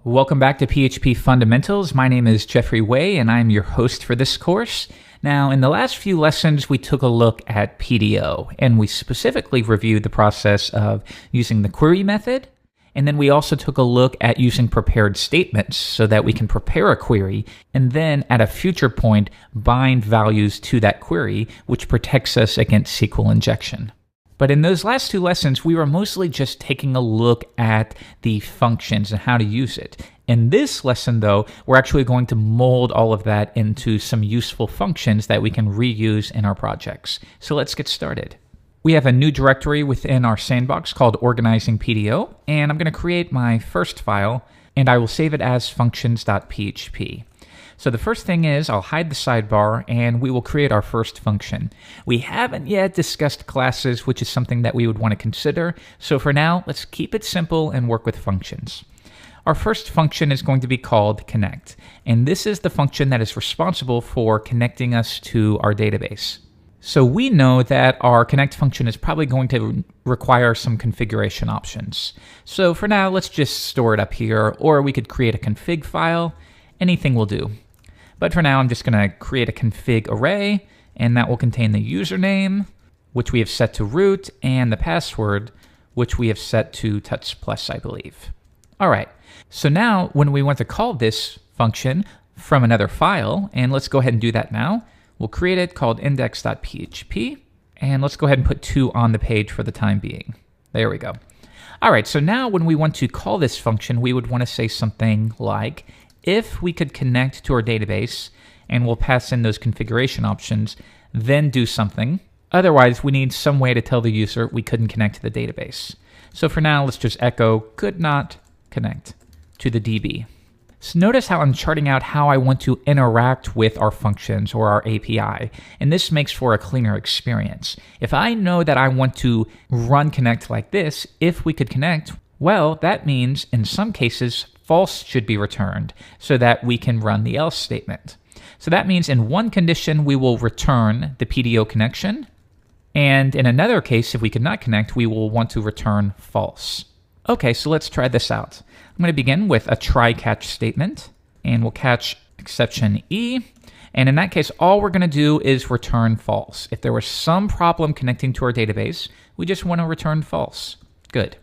Welcome back to PHP Fundamentals. My name is Jeffrey Way, and I'm your host for this course. Now, in the last few lessons, we took a look at PDO, and we specifically reviewed the process of using the query method, and then we also took a look at using prepared statements so that we can prepare a query, and then at a future point, bind values to that query, which protects us against SQL injection. But in those last two lessons, we were mostly just taking a look at the functions and how to use it. In this lesson, though, we're actually going to mold all of that into some useful functions that we can reuse in our projects. So let's get started. We have a new directory within our sandbox called Organizing PDO, and I'm going to create my first file, and I will save it as functions.php. So the first thing is I'll hide the sidebar and we will create our first function. We haven't yet discussed classes, which is something that we would want to consider. So for now, let's keep it simple and work with functions. Our first function is going to be called connect. And this is the function that is responsible for connecting us to our database. So we know that our connect function is probably going to require some configuration options. So for now, let's just store it up here, or we could create a config file. Anything will do. But for now, I'm just going to create a config array, and that will contain the username, which we have set to root, and the password, which we have set to touch plus, I believe. All right, so now when we want to call this function from another file, and let's go ahead and do that now, we'll create it called index.php, and let's go ahead and put 2 on the page for the time being. There we go. All right, so now when we want to call this function, we would want to say something like, if we could connect to our database, and we'll pass in those configuration options, then do something. Otherwise, we need some way to tell the user we couldn't connect to the database. So for now, let's just echo could not connect to the DB. So notice how I'm charting out how I want to interact with our functions or our API, and this makes for a cleaner experience. If I know that I want to run connect like this, if we could connect, well, that means in some cases, false should be returned so that we can run the else statement. So that means in one condition, we will return the PDO connection. And in another case, if we could not connect, we will want to return false. Okay, so let's try this out. I'm going to begin with a try catch statement, and we'll catch exception E. And in that case, all we're going to do is return false. If there was some problem connecting to our database, we just want to return false. Good.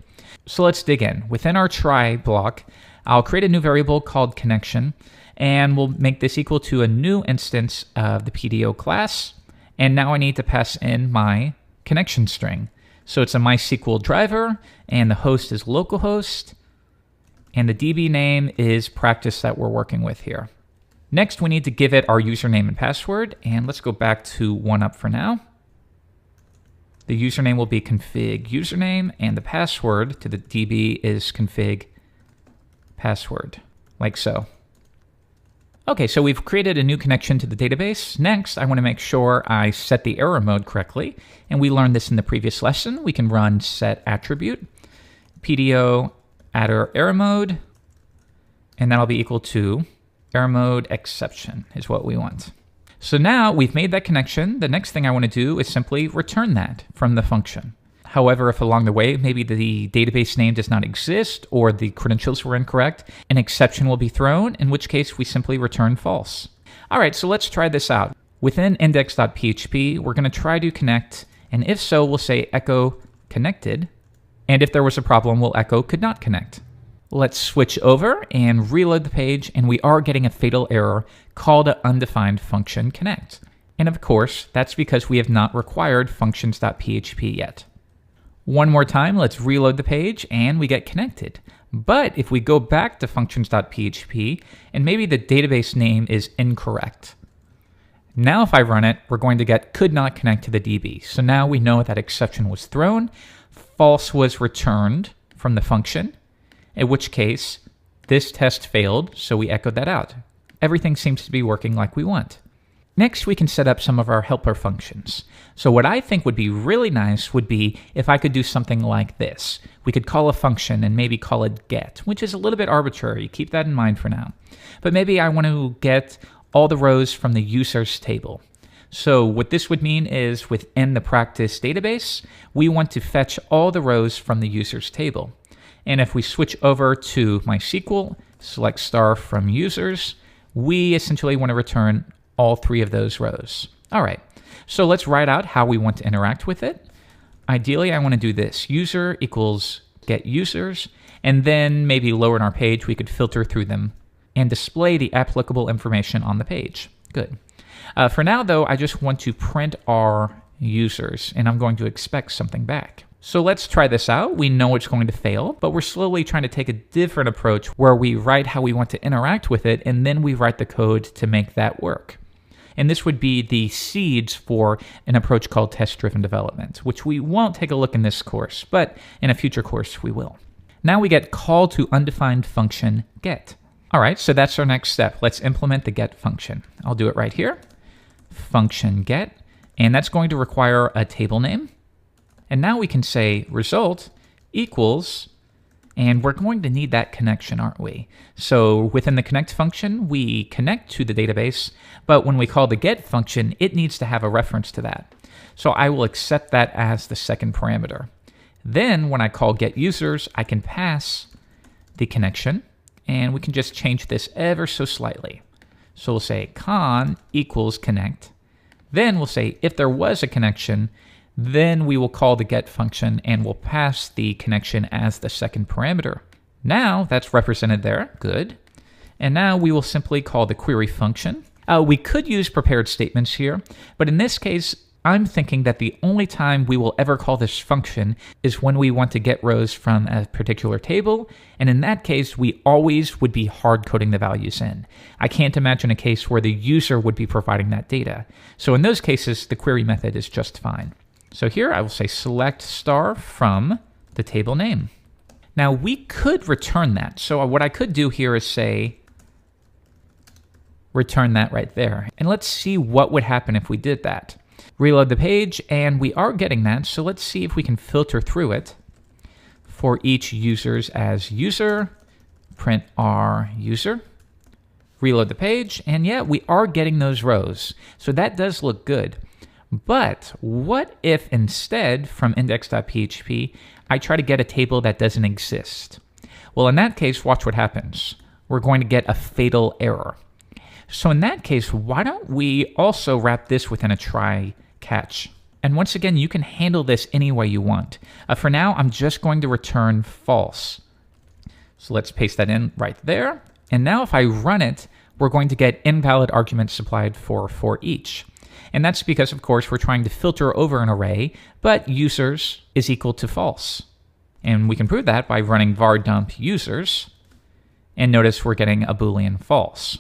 So let's dig in. Within our try block, I'll create a new variable called connection, and we'll make this equal to a new instance of the PDO class. And now I need to pass in my connection string. So it's a MySQL driver, and the host is localhost, and the DB name is practice that we're working with here. Next, we need to give it our username and password, and let's go back to 1UP for now. The username will be config username, and the password to the DB is config password, like so. Okay, so we've created a new connection to the database. Next, I want to make sure I set the error mode correctly, and we learned this in the previous lesson. We can run set attribute, PDO error mode, and that'll be equal to error mode exception is what we want. So now we've made that connection. The next thing I want to do is simply return that from the function. However, if along the way, maybe the database name does not exist or the credentials were incorrect, an exception will be thrown, in which case we simply return false. All right, so let's try this out. Within index.php, we're going to try to connect, and if so, we'll say echo connected, and if there was a problem, we'll echo could not connect. Let's switch over and reload the page, and we are getting a fatal error called an undefined function connect. And of course, that's because we have not required functions.php yet. One more time, let's reload the page, and we get connected. But if we go back to functions.php, and maybe the database name is incorrect. Now if I run it, we're going to get could not connect to the DB. So now we know that exception was thrown, false was returned from the function, in which case this test failed, so we echoed that out. Everything seems to be working like we want. Next, we can set up some of our helper functions. So what I think would be really nice would be if I could do something like this. We could call a function and maybe call it get, which is a little bit arbitrary. Keep that in mind for now. But maybe I want to get all the rows from the users table. So what this would mean is within the practice database, we want to fetch all the rows from the users table. And if we switch over to MySQL, select star from users, we essentially want to return all 3 of those rows. All right, so let's write out how we want to interact with it. Ideally, I want to do this. User equals get users, and then maybe lower in our page, we could filter through them and display the applicable information on the page. Good. For now, though, I just want to print our users, and I'm going to expect something back. So let's try this out. We know it's going to fail, but we're slowly trying to take a different approach where we write how we want to interact with it, and then we write the code to make that work. And this would be the seeds for an approach called test-driven development, which we won't take a look in this course, but in a future course we will. Now we get call to undefined function get. All right, so that's our next step. Let's implement the get function. I'll do it right here. Function get, and that's going to require a table name. And now we can say result equals, and we're going to need that connection, aren't we? So within the connect function, we connect to the database, but when we call the get function, it needs to have a reference to that. So I will accept that as the second parameter. Then when I call get users, I can pass the connection, and we can just change this ever so slightly. So we'll say con equals connect. Then we'll say if there was a connection, then we will call the get function and we'll pass the connection as the second parameter. Now that's represented there, good. And now we will simply call the query function. We could use prepared statements here, but in this case, I'm thinking that the only time we will ever call this function is when we want to get rows from a particular table, and in that case, we always would be hard coding the values in. I can't imagine a case where the user would be providing that data. So in those cases, the query method is just fine. So here I will say select star from the table name. Now we could return that. So what I could do here is say return that right there. And let's see what would happen if we did that. Reload the page, and we are getting that. So let's see if we can filter through it for each users as user, print our user, reload the page, and yeah, we are getting those rows. So that does look good. But what if instead from index.php, I try to get a table that doesn't exist? Well, in that case, watch what happens. We're going to get a fatal error. So in that case, why don't we also wrap this within a try catch? And once again, you can handle this any way you want. For now, I'm just going to return false. So let's paste that in right there. And now if I run it, we're going to get invalid arguments supplied for each. And that's because, of course, we're trying to filter over an array, but users is equal to false. And we can prove that by running var dump users. And notice we're getting a Boolean false.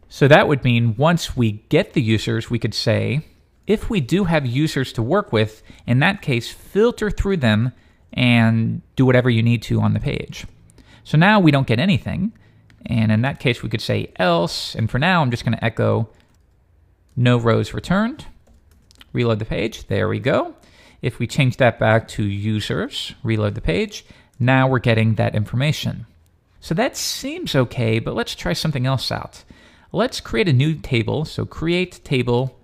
So that would mean once we get the users, we could say, if we do have users to work with, in that case, filter through them and do whatever you need to on the page. So now we don't get anything. And in that case, we could say else. And for now, I'm just going to echo no rows returned. Reload the page. There we go. If we change that back to users, reload the page, now we're getting that information. So that seems okay, but let's try something else out. Let's create a new table. So create table,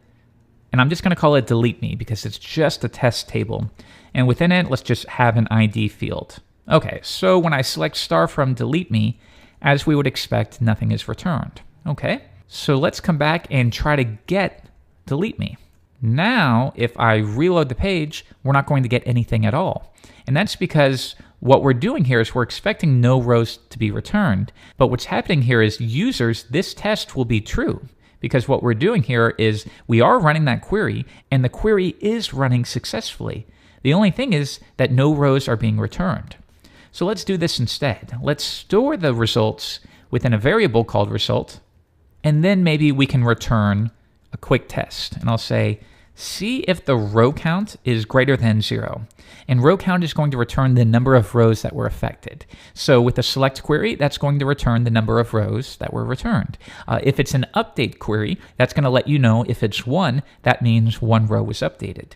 and I'm just going to call it delete me because it's just a test table. And within it, let's just have an ID field. Okay, so when I select star from delete me, as we would expect, nothing is returned. Okay, so let's come back and try to get delete me. Now, if I reload the page, we're not going to get anything at all. And that's because what we're doing here is we're expecting no rows to be returned. But what's happening here is users, this test will be true. Because what we're doing here is we are running that query, and the query is running successfully. The only thing is that no rows are being returned. So let's do this instead. Let's store the results within a variable called result, and then maybe we can return a quick test. And I'll say, see if the row count is greater than 0. And row count is going to return the number of rows that were affected. So with a select query, that's going to return the number of rows that were returned. If it's an update query, that's going to let you know if it's 1, that means 1 row was updated.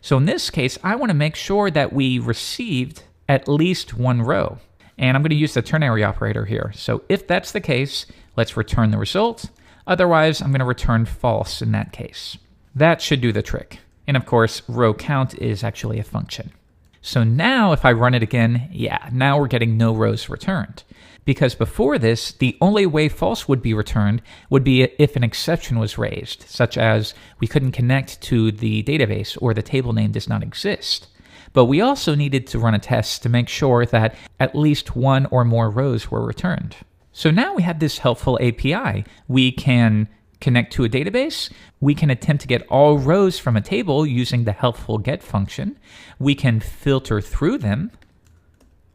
So in this case, I want to make sure that we received at least 1 row. And I'm going to use the ternary operator here. So if that's the case, let's return the result. Otherwise, I'm going to return false in that case. That should do the trick. And of course, row count is actually a function. So now if I run it again, yeah, now we're getting no rows returned. because before this, the only way false would be returned would be if an exception was raised, such as we couldn't connect to the database or the table name does not exist. But we also needed to run a test to make sure that at least one or more rows were returned. So now we have this helpful API. We can connect to a database. We can attempt to get all rows from a table using the helpful get function. We can filter through them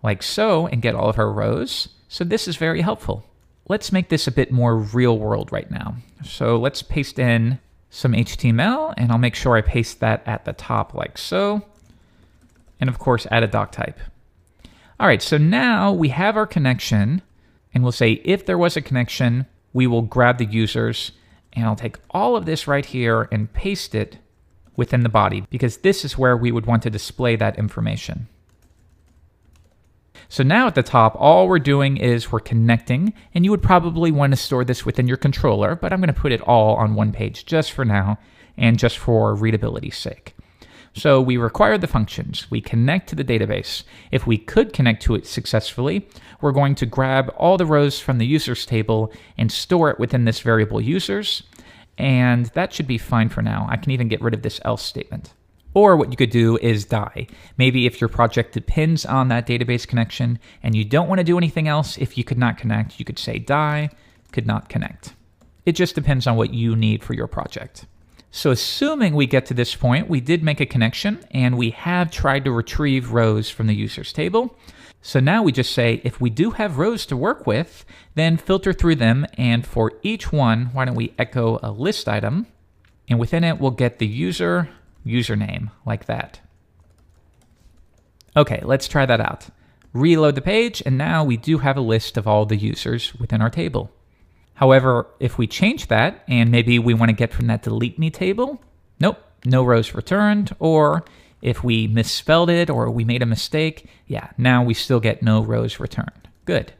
like so and get all of our rows. So this is very helpful. Let's make this a bit more real world right now. So let's paste in some HTML, and I'll make sure I paste that at the top like so. And of course, add a doc type. All right, so now we have our connection, and we'll say if there was a connection, we will grab the users, and I'll take all of this right here and paste it within the body, because this is where we would want to display that information. So now at the top, all we're doing is we're connecting, and you would probably want to store this within your controller, but I'm going to put it all on one page just for now and just for readability's sake. So we require the functions. We connect to the database. If we could connect to it successfully, we're going to grab all the rows from the users table and store it within this variable users, and that should be fine for now. I can even get rid of this else statement. Or what you could do is die. Maybe if your project depends on that database connection and you don't want to do anything else, if you could not connect, you could say die, could not connect. It just depends on what you need for your project. So assuming we get to this point, we did make a connection and we have tried to retrieve rows from the users table. So now we just say, if we do have rows to work with, then filter through them. And for each one, why don't we echo a list item? And within it, we'll get the username like that. Okay, let's try that out. Reload the page, and now we do have a list of all the users within our table. However, if we change that, and maybe we want to get from that delete me table, nope, no rows returned. Or if we misspelled it or we made a mistake, yeah, now we still get no rows returned. Good.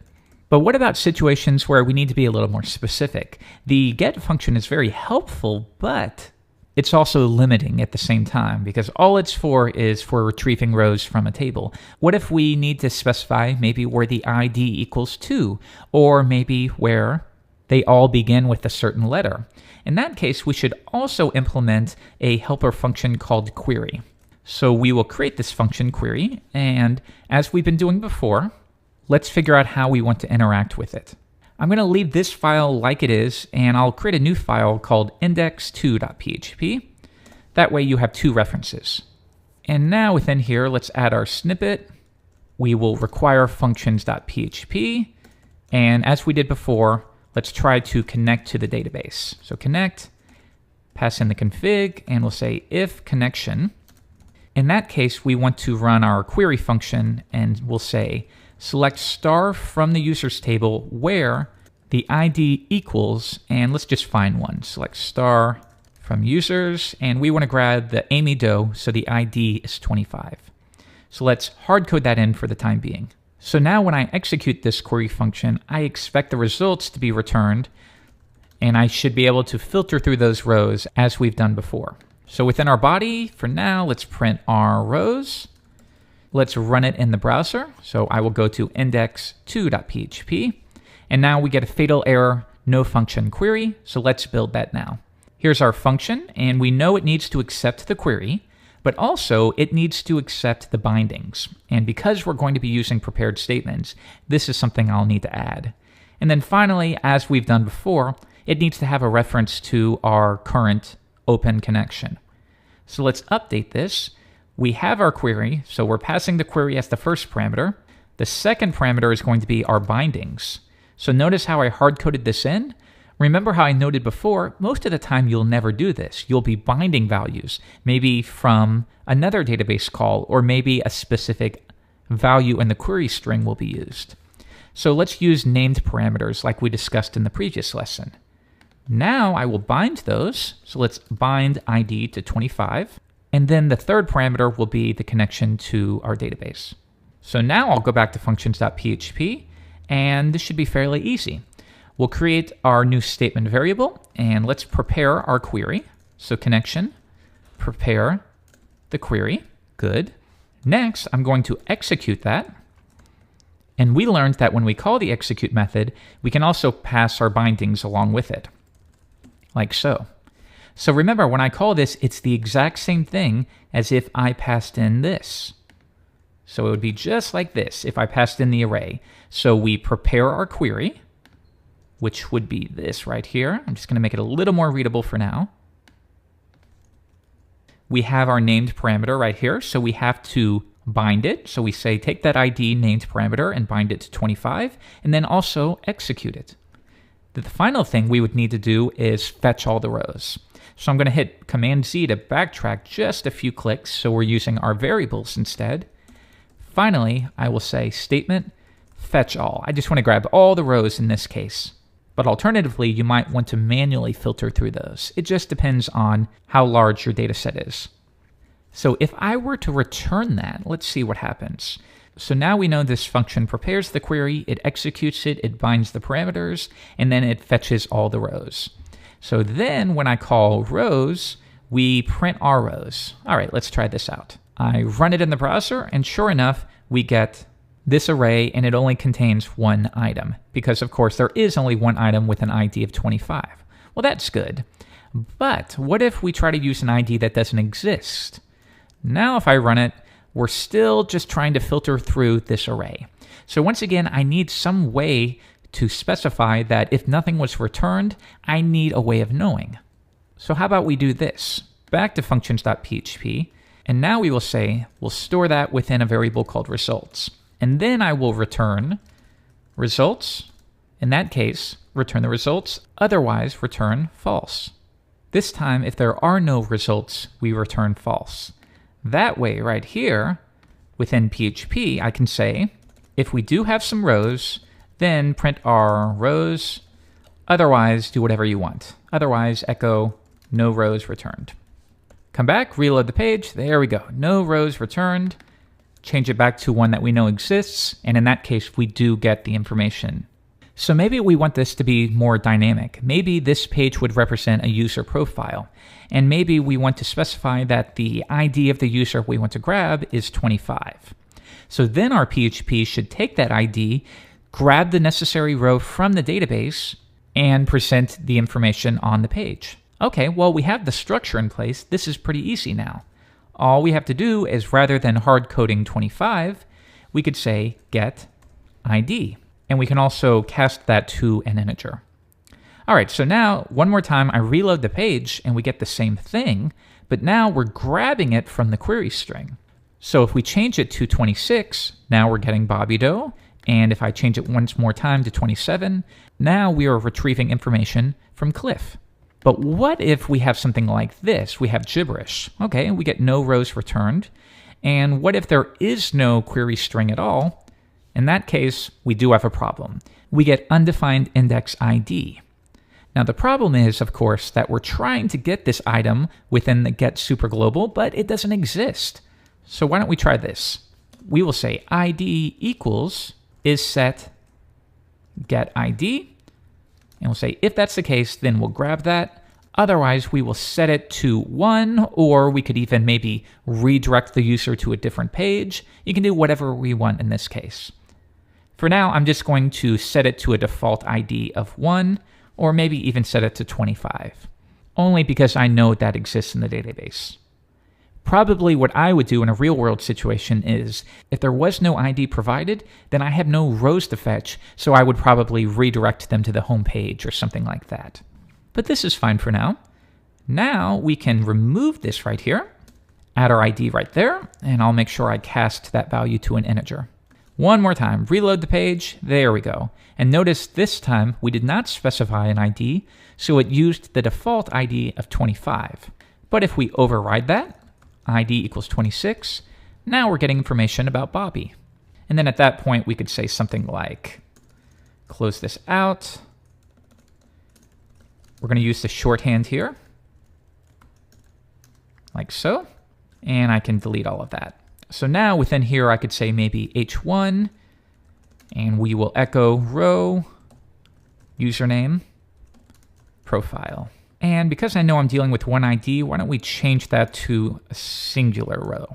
But what about situations where we need to be a little more specific? The get function is very helpful, but it's also limiting at the same time, because all it's for is for retrieving rows from a table. What if we need to specify maybe where the ID equals 2, or maybe where they all begin with a certain letter? In that case, we should also implement a helper function called query. So we will create this function query, and as we've been doing before, let's figure out how we want to interact with it. I'm going to leave this file like it is, and I'll create a new file called index2.php. That way you have two references. And now within here, let's add our snippet. We will require functions.php. And as we did before, let's try to connect to the database. So connect, pass in the config, and we'll say if connection. In that case, we want to run our query function, and we'll say select star from the users table where the ID equals, and let's just find one. Select star from users, and we want to grab the Amy Doe, so the ID is 25. So let's hard code that in for the time being. So now when I execute this query function, I expect the results to be returned, and I should be able to filter through those rows as we've done before. So within our body, for now, let's print our rows. Let's run it in the browser. So I will go to index2.php, and now we get a fatal error, no function query. So let's build that now. Here's our function, and we know it needs to accept the query, but also it needs to accept the bindings. And because we're going to be using prepared statements, this is something I'll need to add. And then finally, as we've done before, it needs to have a reference to our current open connection. So let's update this. We have our query, so we're passing the query as the first parameter. The second parameter is going to be our bindings. So notice how I hard-coded this in. Remember how I noted before, most of the time you'll never do this. You'll be binding values, maybe from another database call, or maybe a specific value in the query string will be used. So let's use named parameters like we discussed in the previous lesson. Now I will bind those. So let's bind ID to 25. And then the third parameter will be the connection to our database. So now I'll go back to functions.php, and this should be fairly easy. We'll create our new statement variable, and let's prepare our query. So connection, prepare the query. Good. Next, I'm going to execute that. And we learned that when we call the execute method, we can also pass our bindings along with it, like so. So remember, when I call this, it's the exact same thing as if I passed in this. So it would be just like this if I passed in the array. So we prepare our query, which would be this right here. I'm just going to make it a little more readable for now. We have our named parameter right here, so we have to bind it. So we say take that ID named parameter and bind it to 25, and then also execute it. The final thing we would need to do is fetch all the rows. So I'm going to hit Command-Z to backtrack just a few clicks, so we're using our variables instead. Finally, I will say statement fetch all. I just want to grab all the rows in this case. But alternatively, you might want to manually filter through those. It just depends on how large your data set is. So if I were to return that, let's see what happens. So now we know this function prepares the query, it executes it, it binds the parameters, and then it fetches all the rows. So then when I call rows, we print our rows. All right, let's try this out. I run it in the browser, and sure enough, we get this array, and it only contains one item, because of course there is only one item with an ID of 25. Well, that's good. But what if we try to use an ID that doesn't exist? Now if I run it, we're still just trying to filter through this array. So once again, I need some way to specify that if nothing was returned, I need a way of knowing. So how about we do this? Back to functions.php, and now we will say we'll store that within a variable called results. And then I will return results. In that case, return the results, otherwise return false. This time, if there are no results, we return false. That way, right here, within PHP, I can say, if we do have some rows, then print our rows, otherwise do whatever you want. Otherwise, echo no rows returned. Come back, reload the page, there we go, no rows returned. Change it back to one that we know exists, and in that case, we do get the information. So maybe we want this to be more dynamic. Maybe this page would represent a user profile, and maybe we want to specify that the ID of the user we want to grab is 25. So then our PHP should take that ID, grab the necessary row from the database, and present the information on the page. Okay, well, we have the structure in place. This is pretty easy now. All we have to do is, rather than hard coding 25, we could say get ID. And we can also cast that to an integer. All right, so now, one more time, I reload the page and we get the same thing, but now we're grabbing it from the query string. So if we change it to 26, now we're getting Bobby Doe. And if I change it once more time to 27, now we are retrieving information from Cliff. But what if we have something like this? We have gibberish. Okay, we get no rows returned. And what if there is no query string at all? In that case, we do have a problem. We get undefined index ID. Now the problem is, of course, that we're trying to get this item within the get superglobal, but it doesn't exist. So why don't we try this? We will say ID equals is set get ID, and we'll say if that's the case, then we'll grab that. Otherwise, we will set it to 1, or we could even maybe redirect the user to a different page. You can do whatever we want in this case. For now, I'm just going to set it to a default ID of 1, or maybe even set it to 25, only because I know that exists in the database. Probably what I would do in a real-world situation is, if there was no ID provided, then I have no rows to fetch, so I would probably redirect them to the home page or something like that. But this is fine for now. Now we can remove this right here, add our ID right there, and I'll make sure I cast that value to an integer. One more time, reload the page, there we go. And notice this time we did not specify an ID, so it used the default ID of 25. But if we override that, ID equals 26, now we're getting information about Bobby. And then at that point we could say something like, close this out. We're going to use the shorthand here, like so, and I can delete all of that. So now within here, I could say maybe H1, and we will echo row, username, profile. And because I know I'm dealing with one ID, why don't we change that to a singular row?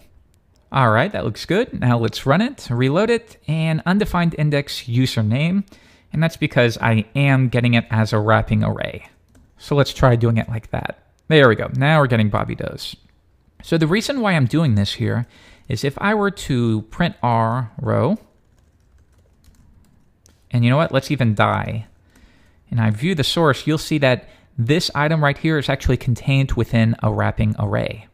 All right, that looks good. Now let's run it, reload it, and undefined index username. And that's because I am getting it as a wrapping array. So let's try doing it like that. There we go. Now we're getting Bobby Does. So the reason why I'm doing this here is if I were to print R row, and you know what? Let's even die. And I view the source, you'll see that this item right here is actually contained within a wrapping array.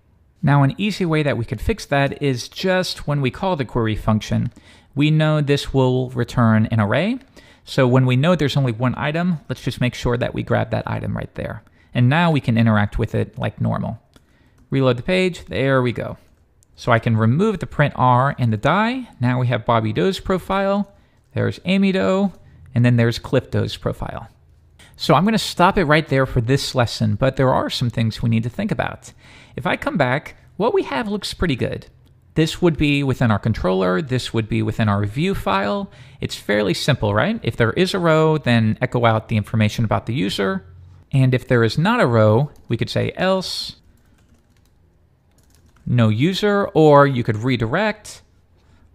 Now, an easy way that we could fix that is just when we call the query function, we know this will return an array. So when we know there's only one item, let's just make sure that we grab that item right there. And now we can interact with it like normal. Reload the page, there we go. So I can remove the print R and the die. Now we have Bobby Doe's profile. There's Amy Doe, and then there's Cliff Doe's profile. So I'm going to stop it right there for this lesson, but there are some things we need to think about. If I come back, what we have looks pretty good. This would be within our controller. This would be within our view file. It's fairly simple, right? If there is a row, then echo out the information about the user. And if there is not a row, we could say else, no user, or you could redirect.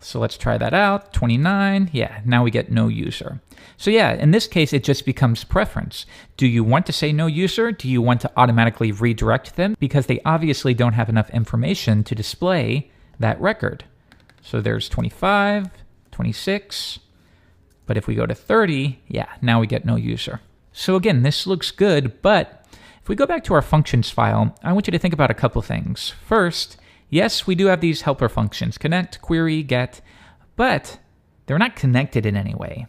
So let's try that out. 29. Yeah, now we get no user. So yeah, in this case, it just becomes preference. Do you want to say no user? Do you want to automatically redirect them? Because they obviously don't have enough information to display that record. So there's 25, 26. But if we go to 30, yeah, now we get no user. So again, this looks good, but if we go back to our functions file, I want you to think about a couple things. First, yes, we do have these helper functions, connect, query, get, but they're not connected in any way.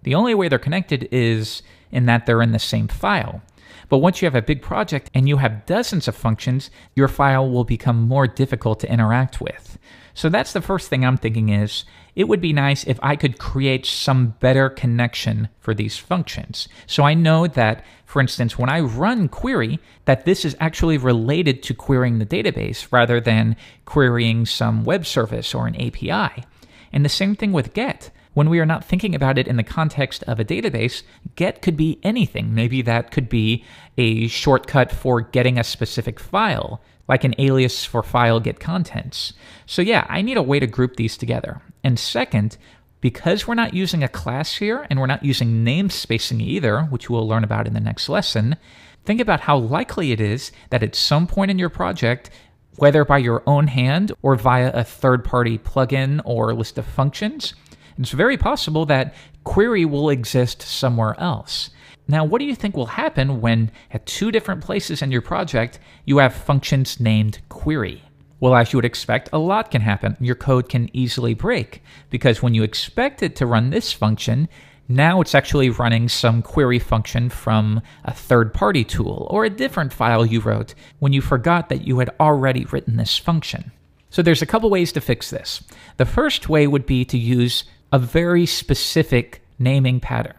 The only way they're connected is in that they're in the same file. But once you have a big project and you have dozens of functions, your file will become more difficult to interact with. So that's the first thing I'm thinking is, it would be nice if I could create some better connection for these functions. So I know that, for instance, when I run query, that this is actually related to querying the database rather than querying some web service or an API. And the same thing with get. When we are not thinking about it in the context of a database, get could be anything. Maybe that could be a shortcut for getting a specific file, like an alias for file get contents. So yeah, I need a way to group these together. And second, because we're not using a class here and we're not using namespacing either, which we'll learn about in the next lesson, think about how likely it is that at some point in your project, whether by your own hand or via a third-party plugin or list of functions, it's very possible that query will exist somewhere else. Now, what do you think will happen when at two different places in your project, you have functions named query? Well, as you would expect, a lot can happen. Your code can easily break because when you expect it to run this function, now it's actually running some query function from a third-party tool or a different file you wrote when you forgot that you had already written this function. So there's a couple ways to fix this. The first way would be to use a very specific naming pattern.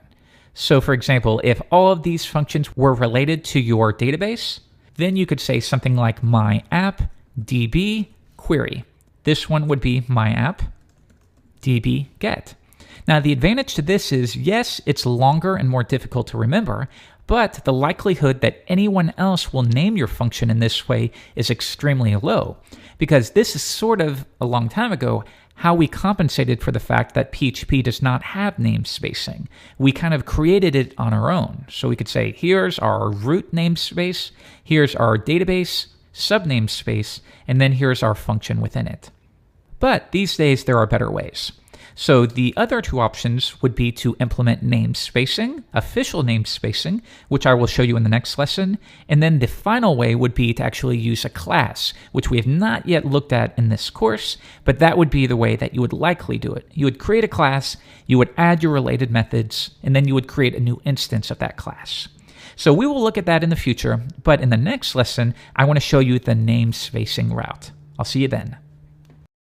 So for example, if all of these functions were related to your database, then you could say something like my app db query. This one would be my app db get. Now the advantage to this is, yes, it's longer and more difficult to remember, but the likelihood that anyone else will name your function in this way is extremely low, because this is sort of, a long time ago, how we compensated for the fact that PHP does not have namespacing. We kind of created it on our own. So we could say, here's our root namespace, here's our database subnamespace, and then here's our function within it. But these days, there are better ways. So the other two options would be to implement namespacing, official namespacing, which I will show you in the next lesson. And then the final way would be to actually use a class, which we have not yet looked at in this course, but that would be the way that you would likely do it. You would create a class, you would add your related methods, and then you would create a new instance of that class. So we will look at that in the future, but in the next lesson, I want to show you the namespacing route. I'll see you then.